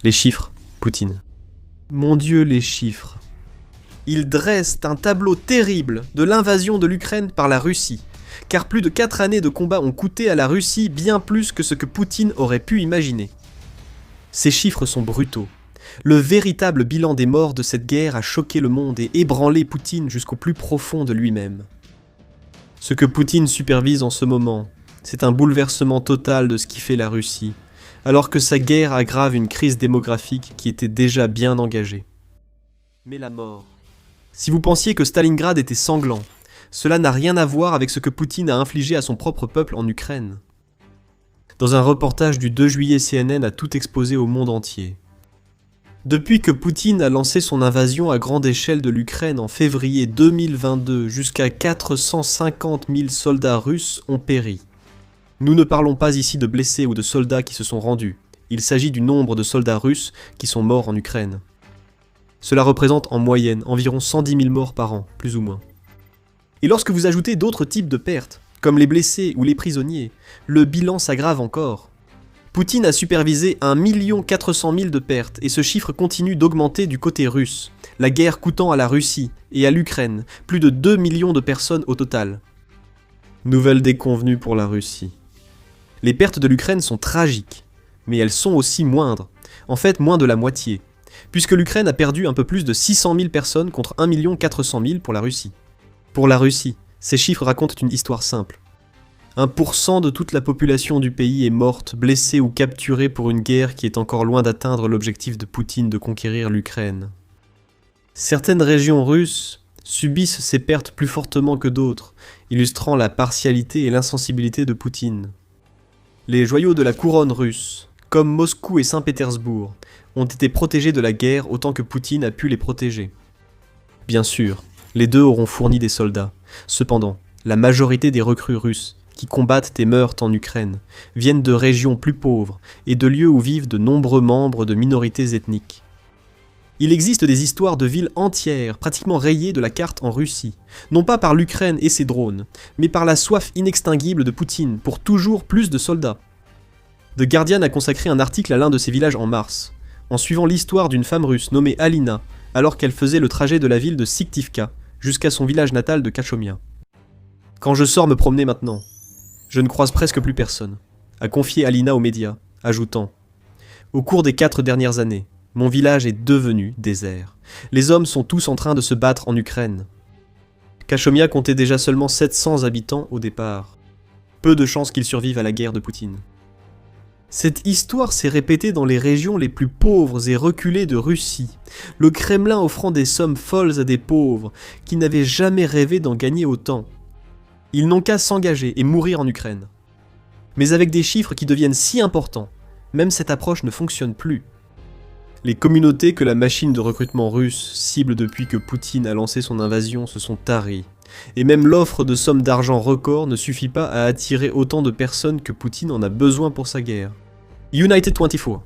Les chiffres, Poutine. Mon Dieu, les chiffres. Ils dressent un tableau terrible de l'invasion de l'Ukraine par la Russie, car plus de 4 années de combat ont coûté à la Russie bien plus que ce que Poutine aurait pu imaginer. Ces chiffres sont brutaux. Le véritable bilan des morts de cette guerre a choqué le monde et ébranlé Poutine jusqu'au plus profond de lui-même. Ce que Poutine supervise en ce moment, c'est un bouleversement total de ce qui fait la Russie, alors que sa guerre aggrave une crise démographique qui était déjà bien engagée. Mais la mort. Si vous pensiez que Stalingrad était sanglant, cela n'a rien à voir avec ce que Poutine a infligé à son propre peuple en Ukraine. Dans un reportage du 2 juillet, CNN a tout exposé au monde entier. Depuis que Poutine a lancé son invasion à grande échelle de l'Ukraine en février 2022, jusqu'à 450 000 soldats russes ont péri. Nous ne parlons pas ici de blessés ou de soldats qui se sont rendus. Il s'agit du nombre de soldats russes qui sont morts en Ukraine. Cela représente en moyenne environ 110 000 morts par an, plus ou moins. Et lorsque vous ajoutez d'autres types de pertes, comme les blessés ou les prisonniers, le bilan s'aggrave encore. Poutine a supervisé 1 400 000 de pertes et ce chiffre continue d'augmenter du côté russe, la guerre coûtant à la Russie et à l'Ukraine plus de 2 millions de personnes au total. Nouvelle déconvenue pour la Russie. Les pertes de l'Ukraine sont tragiques, mais elles sont aussi moindres, en fait moins de la moitié, puisque l'Ukraine a perdu un peu plus de 600 000 personnes contre 1 400 000 pour la Russie. Pour la Russie, ces chiffres racontent une histoire simple. 1% de toute la population du pays est morte, blessée ou capturée pour une guerre qui est encore loin d'atteindre l'objectif de Poutine de conquérir l'Ukraine. Certaines régions russes subissent ces pertes plus fortement que d'autres, illustrant la partialité et l'insensibilité de Poutine. Les joyaux de la couronne russe, comme Moscou et Saint-Pétersbourg, ont été protégés de la guerre autant que Poutine a pu les protéger. Bien sûr, les deux auront fourni des soldats. Cependant, la majorité des recrues russes qui combattent et meurent en Ukraine viennent de régions plus pauvres et de lieux où vivent de nombreux membres de minorités ethniques. Il existe des histoires de villes entières pratiquement rayées de la carte en Russie, non pas par l'Ukraine et ses drones, mais par la soif inextinguible de Poutine pour toujours plus de soldats. The Guardian a consacré un article à l'un de ces villages en mars, en suivant l'histoire d'une femme russe nommée Alina, alors qu'elle faisait le trajet de la ville de Syktyvka jusqu'à son village natal de Kachomia. « Quand je sors me promener maintenant, je ne croise presque plus personne », a confié Alina aux médias, ajoutant « Au cours des 4 dernières années, mon village est devenu désert. Les hommes sont tous en train de se battre en Ukraine. » Kachomia comptait déjà seulement 700 habitants au départ. Peu de chances qu'ils survivent à la guerre de Poutine. Cette histoire s'est répétée dans les régions les plus pauvres et reculées de Russie, le Kremlin offrant des sommes folles à des pauvres qui n'avaient jamais rêvé d'en gagner autant. Ils n'ont qu'à s'engager et mourir en Ukraine. Mais avec des chiffres qui deviennent si importants, même cette approche ne fonctionne plus. Les communautés que la machine de recrutement russe cible depuis que Poutine a lancé son invasion se sont taries, et même l'offre de sommes d'argent record ne suffit pas à attirer autant de personnes que Poutine en a besoin pour sa guerre. United 24.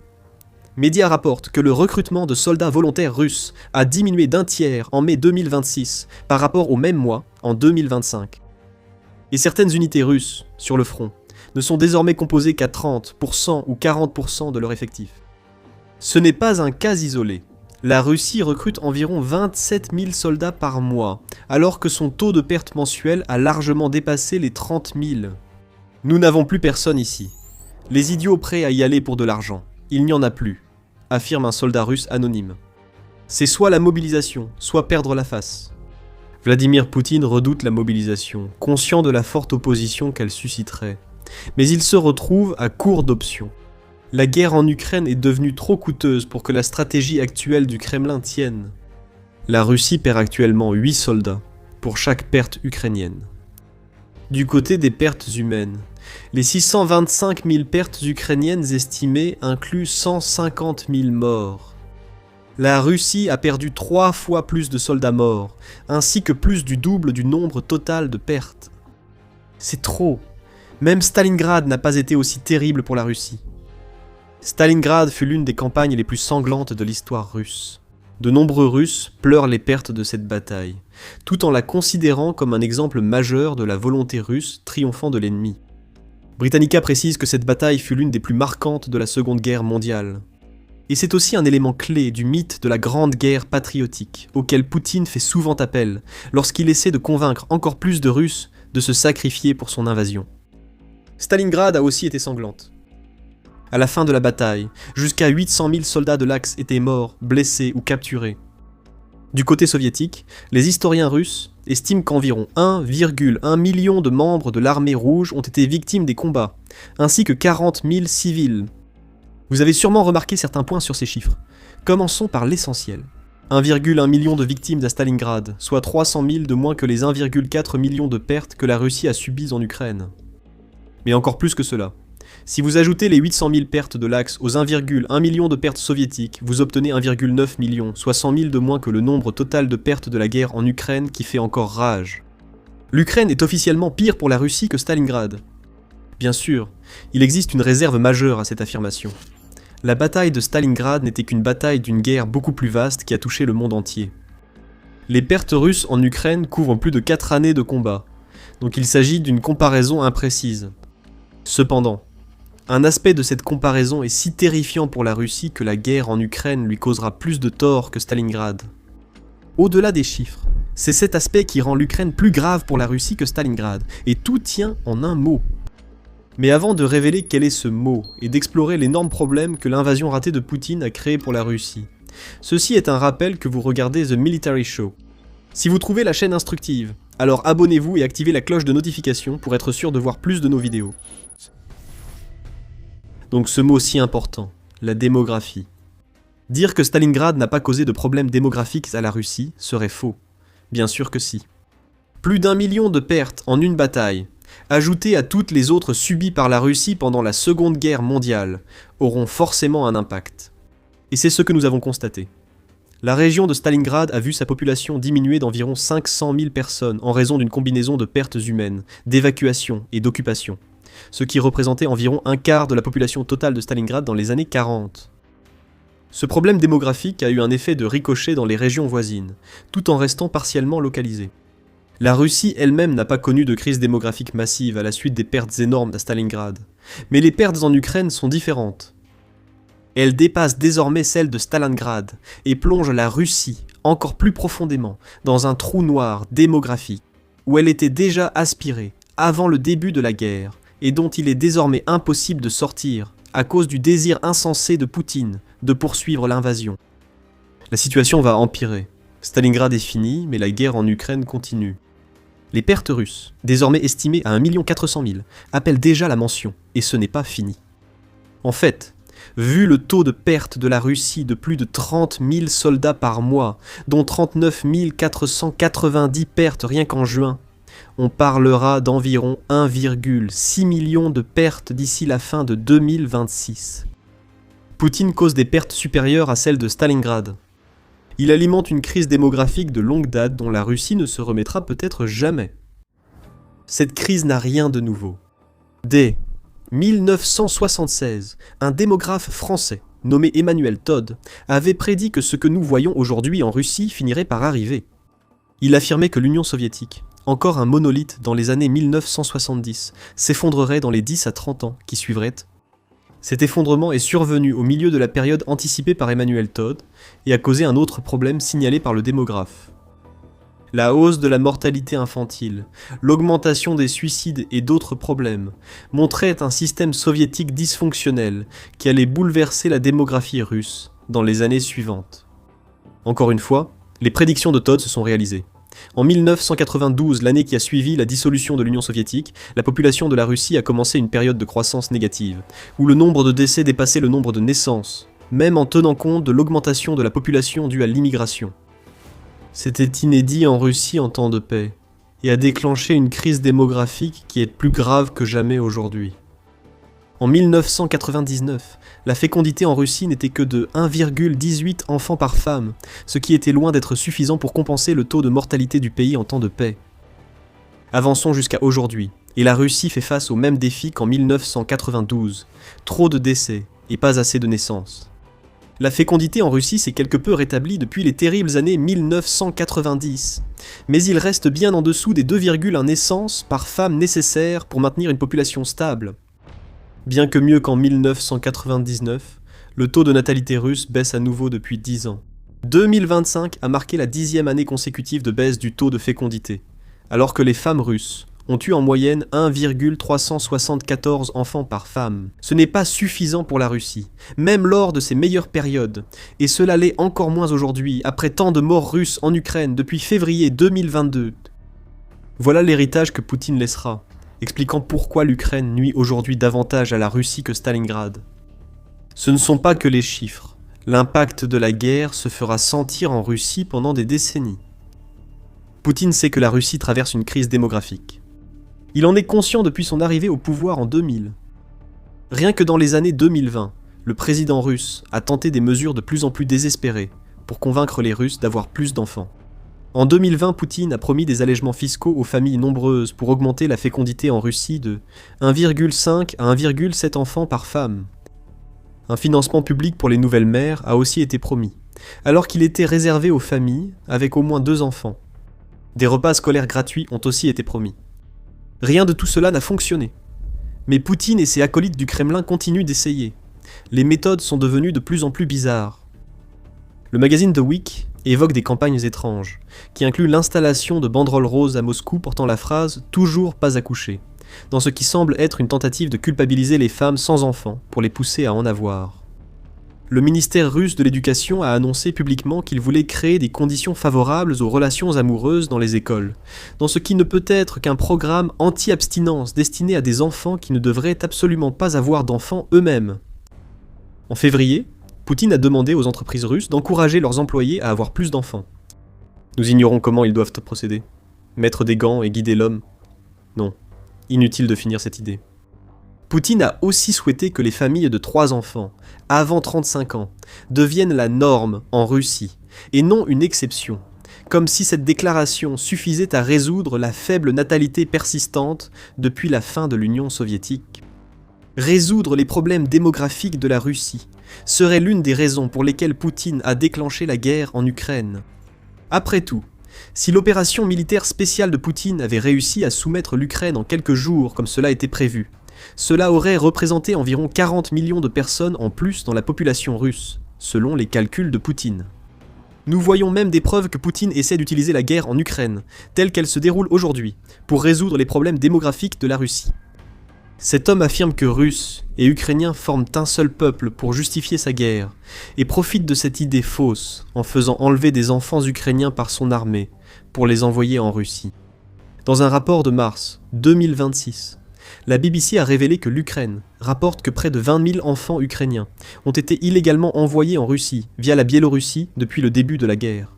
Média rapporte que le recrutement de soldats volontaires russes a diminué d'1 tiers en mai 2026 par rapport au même mois en 2025. Et certaines unités russes, sur le front, ne sont désormais composées qu'à 30% ou 40% de leur effectif. Ce n'est pas un cas isolé. La Russie recrute environ 27 000 soldats par mois, alors que son taux de perte mensuelle a largement dépassé les 30 000. Nous n'avons plus personne ici. Les idiots prêts à y aller pour de l'argent, il n'y en a plus, affirme un soldat russe anonyme. C'est soit la mobilisation, soit perdre la face. Vladimir Poutine redoute la mobilisation, conscient de la forte opposition qu'elle susciterait. Mais il se retrouve à court d'options. La guerre en Ukraine est devenue trop coûteuse pour que la stratégie actuelle du Kremlin tienne. La Russie perd actuellement 8 soldats pour chaque perte ukrainienne. Du côté des pertes humaines, les 625 000 pertes ukrainiennes estimées incluent 150 000 morts. La Russie a perdu 3 fois plus de soldats morts, ainsi que plus du double du nombre total de pertes. C'est trop. Même Stalingrad n'a pas été aussi terrible pour la Russie. Stalingrad fut l'une des campagnes les plus sanglantes de l'histoire russe. De nombreux Russes pleurent les pertes de cette bataille, tout en la considérant comme un exemple majeur de la volonté russe triomphant de l'ennemi. Britannica précise que cette bataille fut l'une des plus marquantes de la Seconde Guerre mondiale. Et c'est aussi un élément clé du mythe de la grande guerre patriotique, auquel Poutine fait souvent appel lorsqu'il essaie de convaincre encore plus de Russes de se sacrifier pour son invasion. Stalingrad a aussi été sanglante. À la fin de la bataille, jusqu'à 800 000 soldats de l'Axe étaient morts, blessés ou capturés. Du côté soviétique, les historiens russes estiment qu'environ 1,1 million de membres de l'armée rouge ont été victimes des combats, ainsi que 40 000 civils. Vous avez sûrement remarqué certains points sur ces chiffres. Commençons par l'essentiel. 1,1 million de victimes à Stalingrad, soit 300 000 de moins que les 1,4 million de pertes que la Russie a subies en Ukraine. Mais encore plus que cela. Si vous ajoutez les 800 000 pertes de l'Axe aux 1,1 million de pertes soviétiques, vous obtenez 1,9 million, soit 100 000 de moins que le nombre total de pertes de la guerre en Ukraine qui fait encore rage. L'Ukraine est officiellement pire pour la Russie que Stalingrad. Bien sûr, il existe une réserve majeure à cette affirmation. La bataille de Stalingrad n'était qu'une bataille d'une guerre beaucoup plus vaste qui a touché le monde entier. Les pertes russes en Ukraine couvrent plus de 4 années de combat, donc il s'agit d'une comparaison imprécise. Cependant, un aspect de cette comparaison est si terrifiant pour la Russie que la guerre en Ukraine lui causera plus de tort que Stalingrad. Au-delà des chiffres, c'est cet aspect qui rend l'Ukraine plus grave pour la Russie que Stalingrad, et tout tient en un mot. Mais avant de révéler quel est ce mot, et d'explorer l'énorme problème que l'invasion ratée de Poutine a créé pour la Russie, ceci est un rappel que vous regardez The Military Show. Si vous trouvez la chaîne instructive, alors abonnez-vous et activez la cloche de notification pour être sûr de voir plus de nos vidéos. Donc ce mot si important, la démographie. Dire que Stalingrad n'a pas causé de problèmes démographiques à la Russie serait faux. Bien sûr que si. Plus d'1 million de pertes en une bataille, ajoutées à toutes les autres subies par la Russie pendant la Seconde Guerre mondiale, auront forcément un impact. Et c'est ce que nous avons constaté. La région de Stalingrad a vu sa population diminuer d'environ 500 000 personnes en raison d'une combinaison de pertes humaines, d'évacuation et d'occupation, ce qui représentait environ un quart de la population totale de Stalingrad dans les années 40. Ce problème démographique a eu un effet de ricochet dans les régions voisines, tout en restant partiellement localisé. La Russie elle-même n'a pas connu de crise démographique massive à la suite des pertes énormes à Stalingrad, mais les pertes en Ukraine sont différentes. Elles dépassent désormais celles de Stalingrad et plongent la Russie encore plus profondément dans un trou noir démographique, où elle était déjà aspirée avant le début de la guerre, et dont il est désormais impossible de sortir à cause du désir insensé de Poutine de poursuivre l'invasion. La situation va empirer. Stalingrad est fini, mais la guerre en Ukraine continue. Les pertes russes, désormais estimées à 1 400 000, appellent déjà la mention, et ce n'est pas fini. En fait, vu le taux de perte de la Russie de plus de 30 000 soldats par mois, dont 39 490 pertes rien qu'en juin, on parlera d'environ 1,6 million de pertes d'ici la fin de 2026. Poutine cause des pertes supérieures à celles de Stalingrad. Il alimente une crise démographique de longue date dont la Russie ne se remettra peut-être jamais. Cette crise n'a rien de nouveau. Dès 1976, un démographe français, nommé Emmanuel Todd, avait prédit que ce que nous voyons aujourd'hui en Russie finirait par arriver. Il affirmait que l'Union soviétique, encore un monolithe dans les années 1970, s'effondrerait dans les 10 à 30 ans qui suivraient. Cet effondrement est survenu au milieu de la période anticipée par Emmanuel Todd et a causé un autre problème signalé par le démographe. La hausse de la mortalité infantile, l'augmentation des suicides et d'autres problèmes montraient un système soviétique dysfonctionnel qui allait bouleverser la démographie russe dans les années suivantes. Encore une fois, les prédictions de Todd se sont réalisées. En 1992, l'année qui a suivi la dissolution de l'Union soviétique, la population de la Russie a commencé une période de croissance négative, où le nombre de décès dépassait le nombre de naissances, même en tenant compte de l'augmentation de la population due à l'immigration. C'était inédit en Russie en temps de paix, et a déclenché une crise démographique qui est plus grave que jamais aujourd'hui. En 1999, la fécondité en Russie n'était que de 1,18 enfants par femme, ce qui était loin d'être suffisant pour compenser le taux de mortalité du pays en temps de paix. Avançons jusqu'à aujourd'hui, et la Russie fait face au même défi qu'en 1992, trop de décès et pas assez de naissances. La fécondité en Russie s'est quelque peu rétablie depuis les terribles années 1990, mais il reste bien en dessous des 2,1 naissances par femme nécessaires pour maintenir une population stable. Bien que mieux qu'en 1999, Le taux de natalité russe baisse à nouveau depuis 10 ans. 2025 a marqué la 10e année consécutive de baisse du taux de fécondité, alors que les femmes russes ont eu en moyenne 1,374 enfants par femme. Ce n'est pas suffisant pour la Russie, même lors de ses meilleures périodes, et cela l'est encore moins aujourd'hui, après tant de morts russes en Ukraine depuis février 2022. Voilà l'héritage que Poutine laissera, expliquant pourquoi l'Ukraine nuit aujourd'hui davantage à la Russie que Stalingrad. Ce ne sont pas que les chiffres. L'impact de la guerre se fera sentir en Russie pendant des décennies. Poutine sait que la Russie traverse une crise démographique. Il en est conscient depuis son arrivée au pouvoir en 2000. Rien que dans les années 2020, le président russe a tenté des mesures de plus en plus désespérées pour convaincre les Russes d'avoir plus d'enfants. En 2020, Poutine a promis des allègements fiscaux aux familles nombreuses pour augmenter la fécondité en Russie de 1,5 à 1,7 enfants par femme. Un financement public pour les nouvelles mères a aussi été promis, alors qu'il était réservé aux familles avec au moins 2 enfants. Des repas scolaires gratuits ont aussi été promis. Rien de tout cela n'a fonctionné. Mais Poutine et ses acolytes du Kremlin continuent d'essayer. Les méthodes sont devenues de plus en plus bizarres. Le magazine The Week évoque des campagnes étranges, qui incluent l'installation de banderoles roses à Moscou portant la phrase « toujours pas accoucher », dans ce qui semble être une tentative de culpabiliser les femmes sans enfants pour les pousser à en avoir. Le ministère russe de l'éducation a annoncé publiquement qu'il voulait créer des conditions favorables aux relations amoureuses dans les écoles, dans ce qui ne peut être qu'un programme anti-abstinence destiné à des enfants qui ne devraient absolument pas avoir d'enfants eux-mêmes. En février, Poutine a demandé aux entreprises russes d'encourager leurs employés à avoir plus d'enfants. Nous ignorons comment ils doivent procéder. Mettre des gants et guider l'homme? Non. Inutile de finir cette idée. Poutine a aussi souhaité que les familles de 3 enfants, avant 35 ans, deviennent la norme en Russie, et non une exception, comme si cette déclaration suffisait à résoudre la faible natalité persistante depuis la fin de l'Union soviétique. Résoudre les problèmes démographiques de la Russie serait l'une des raisons pour lesquelles Poutine a déclenché la guerre en Ukraine. Après tout, si l'opération militaire spéciale de Poutine avait réussi à soumettre l'Ukraine en quelques jours comme cela était prévu, cela aurait représenté environ 40 millions de personnes en plus dans la population russe, selon les calculs de Poutine. Nous voyons même des preuves que Poutine essaie d'utiliser la guerre en Ukraine, telle qu'elle se déroule aujourd'hui, pour résoudre les problèmes démographiques de la Russie. Cet homme affirme que Russes et Ukrainiens forment un seul peuple pour justifier sa guerre, et profite de cette idée fausse en faisant enlever des enfants ukrainiens par son armée pour les envoyer en Russie. Dans un rapport de mars 2026, la BBC a révélé que l'Ukraine rapporte que près de 20 000 enfants ukrainiens ont été illégalement envoyés en Russie via la Biélorussie depuis le début de la guerre.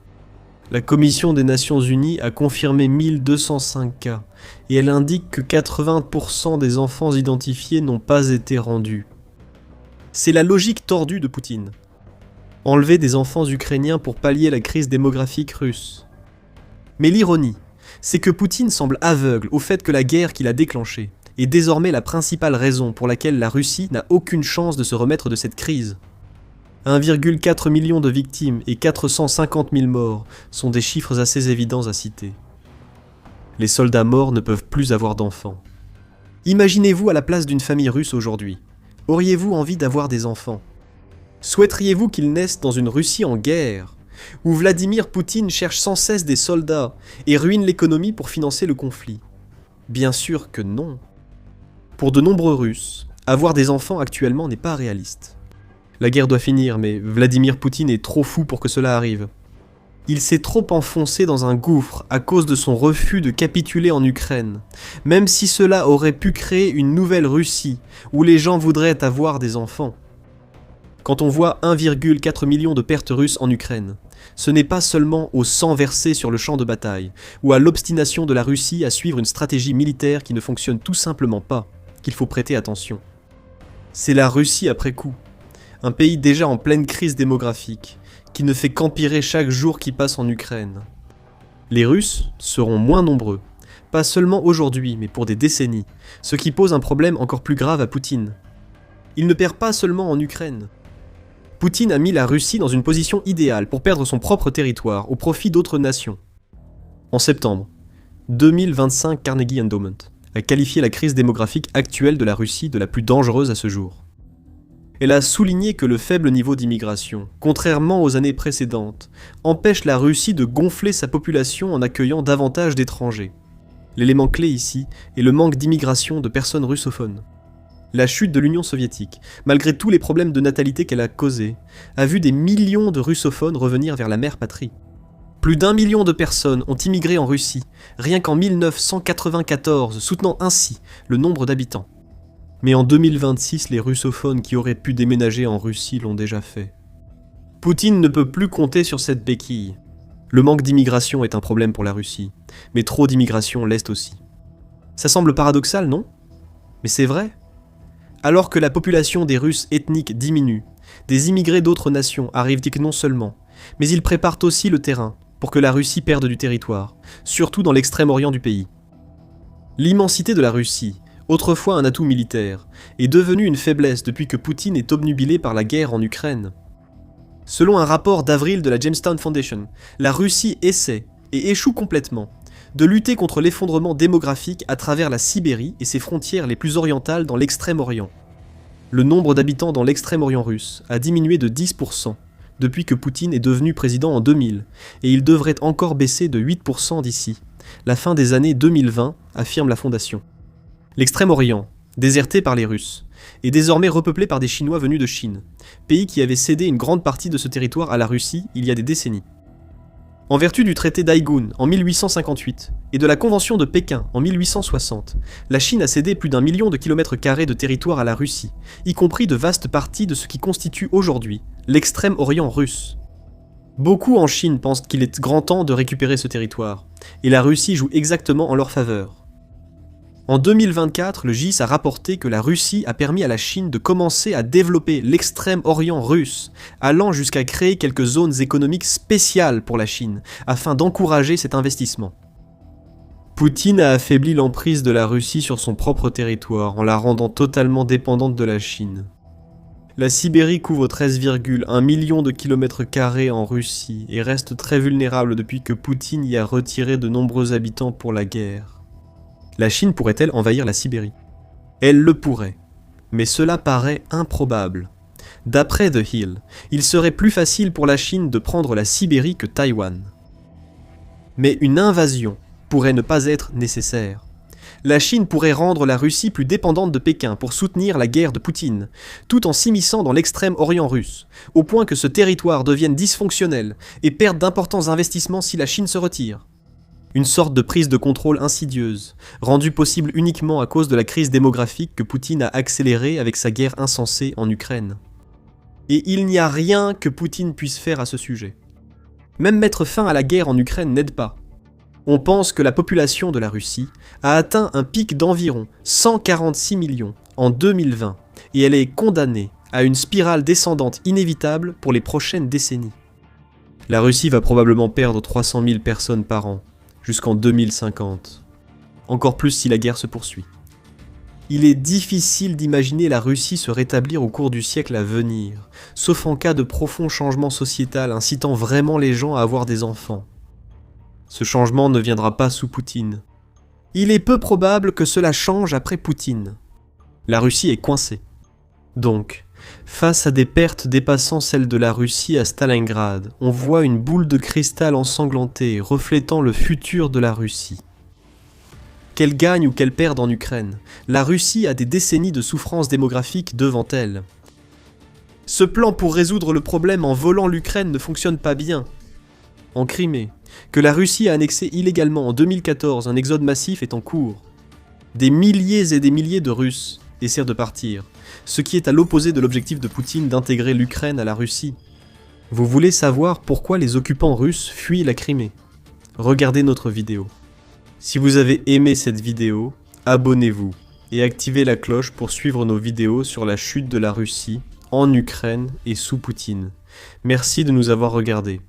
La Commission des Nations Unies a confirmé 1205 cas, et elle indique que 80% des enfants identifiés n'ont pas été rendus. C'est la logique tordue de Poutine. Enlever des enfants ukrainiens pour pallier la crise démographique russe. Mais l'ironie, c'est que Poutine semble aveugle au fait que la guerre qu'il a déclenchée est désormais la principale raison pour laquelle la Russie n'a aucune chance de se remettre de cette crise. 1,4 million de victimes et 450 000 morts sont des chiffres assez évidents à citer. Les soldats morts ne peuvent plus avoir d'enfants. Imaginez-vous à la place d'une famille russe aujourd'hui. Auriez-vous envie d'avoir des enfants? Souhaiteriez-vous qu'ils naissent dans une Russie en guerre, où Vladimir Poutine cherche sans cesse des soldats et ruine l'économie pour financer le conflit? Bien sûr que non. Pour de nombreux Russes, avoir des enfants actuellement n'est pas réaliste. La guerre doit finir, mais Vladimir Poutine est trop fou pour que cela arrive. Il s'est trop enfoncé dans un gouffre à cause de son refus de capituler en Ukraine, même si cela aurait pu créer une nouvelle Russie, où les gens voudraient avoir des enfants. Quand on voit 1,4 million de pertes russes en Ukraine, ce n'est pas seulement au sang versé sur le champ de bataille, ou à l'obstination de la Russie à suivre une stratégie militaire qui ne fonctionne tout simplement pas, qu'il faut prêter attention. C'est la Russie après coup. Un pays déjà en pleine crise démographique, qui ne fait qu'empirer chaque jour qui passe en Ukraine. Les Russes seront moins nombreux, pas seulement aujourd'hui, mais pour des décennies, ce qui pose un problème encore plus grave à Poutine. Il ne perd pas seulement en Ukraine. Poutine a mis la Russie dans une position idéale pour perdre son propre territoire au profit d'autres nations. En septembre, 2025 Carnegie Endowment a qualifié la crise démographique actuelle de la Russie de la plus dangereuse à ce jour. Elle a souligné que le faible niveau d'immigration, contrairement aux années précédentes, empêche la Russie de gonfler sa population en accueillant davantage d'étrangers. L'élément clé ici est le manque d'immigration de personnes russophones. La chute de l'Union soviétique, malgré tous les problèmes de natalité qu'elle a causés, a vu des millions de russophones revenir vers la mère patrie. Plus d'1 million de personnes ont immigré en Russie, rien qu'en 1994, soutenant ainsi le nombre d'habitants. Mais en 2026, les russophones qui auraient pu déménager en Russie l'ont déjà fait. Poutine ne peut plus compter sur cette béquille. Le manque d'immigration est un problème pour la Russie, mais trop d'immigration l'est aussi. Ça semble paradoxal, non? Mais c'est vrai. Alors que la population des Russes ethniques diminue, des immigrés d'autres nations arrivent non seulement, mais ils préparent aussi le terrain pour que la Russie perde du territoire, surtout dans l'extrême-orient du pays. L'immensité de la Russie, autrefois un atout militaire, est devenue une faiblesse depuis que Poutine est obnubilé par la guerre en Ukraine. Selon un rapport d'avril de la Jamestown Foundation, la Russie essaie, et échoue complètement, de lutter contre l'effondrement démographique à travers la Sibérie et ses frontières les plus orientales dans l'Extrême-Orient. Le nombre d'habitants dans l'Extrême-Orient russe a diminué de 10% depuis que Poutine est devenu président en 2000, et il devrait encore baisser de 8% d'ici la fin des années 2020, affirme la fondation. L'Extrême-Orient, déserté par les Russes, est désormais repeuplé par des Chinois venus de Chine, pays qui avait cédé une grande partie de ce territoire à la Russie il y a des décennies. En vertu du traité d'Aïgoun en 1858 et de la Convention de Pékin en 1860, la Chine a cédé plus d'1 million de kilomètres carrés de territoire à la Russie, y compris de vastes parties de ce qui constitue aujourd'hui l'extrême-orient russe. Beaucoup en Chine pensent qu'il est grand temps de récupérer ce territoire, et la Russie joue exactement en leur faveur. En 2024, le GIS a rapporté que la Russie a permis à la Chine de commencer à développer l'extrême-orient russe, allant jusqu'à créer quelques zones économiques spéciales pour la Chine, afin d'encourager cet investissement. Poutine a affaibli l'emprise de la Russie sur son propre territoire en la rendant totalement dépendante de la Chine. La Sibérie couvre 13,1 millions de kilomètres carrés en Russie et reste très vulnérable depuis que Poutine y a retiré de nombreux habitants pour la guerre. La Chine pourrait-elle envahir la Sibérie? Elle le pourrait, mais cela paraît improbable. D'après The Hill, il serait plus facile pour la Chine de prendre la Sibérie que Taïwan. Mais une invasion pourrait ne pas être nécessaire. La Chine pourrait rendre la Russie plus dépendante de Pékin pour soutenir la guerre de Poutine, tout en s'immisçant dans l'extrême-orient russe, au point que ce territoire devienne dysfonctionnel et perde d'importants investissements si la Chine se retire. Une sorte de prise de contrôle insidieuse, rendue possible uniquement à cause de la crise démographique que Poutine a accélérée avec sa guerre insensée en Ukraine. Et il n'y a rien que Poutine puisse faire à ce sujet. Même mettre fin à la guerre en Ukraine n'aide pas. On pense que la population de la Russie a atteint un pic d'environ 146 millions en 2020, et elle est condamnée à une spirale descendante inévitable pour les prochaines décennies. La Russie va probablement perdre 300 000 personnes par an, jusqu'en 2050. Encore plus si la guerre se poursuit. Il est difficile d'imaginer la Russie se rétablir au cours du siècle à venir, sauf en cas de profond changement sociétal incitant vraiment les gens à avoir des enfants. Ce changement ne viendra pas sous Poutine. Il est peu probable que cela change après Poutine. La Russie est coincée. Donc, face à des pertes dépassant celles de la Russie à Stalingrad, on voit une boule de cristal ensanglantée reflétant le futur de la Russie. Qu'elle gagne ou qu'elle perde en Ukraine, la Russie a des décennies de souffrance démographique devant elle. Ce plan pour résoudre le problème en volant l'Ukraine ne fonctionne pas bien. En Crimée, que la Russie a annexé illégalement en 2014, un exode massif est en cours. Des milliers et des milliers de Russes essaient de partir, ce qui est à l'opposé de l'objectif de Poutine d'intégrer l'Ukraine à la Russie. Vous voulez savoir pourquoi les occupants russes fuient la Crimée? Regardez notre vidéo. Si vous avez aimé cette vidéo, abonnez-vous et activez la cloche pour suivre nos vidéos sur la chute de la Russie, en Ukraine et sous Poutine. Merci de nous avoir regardés.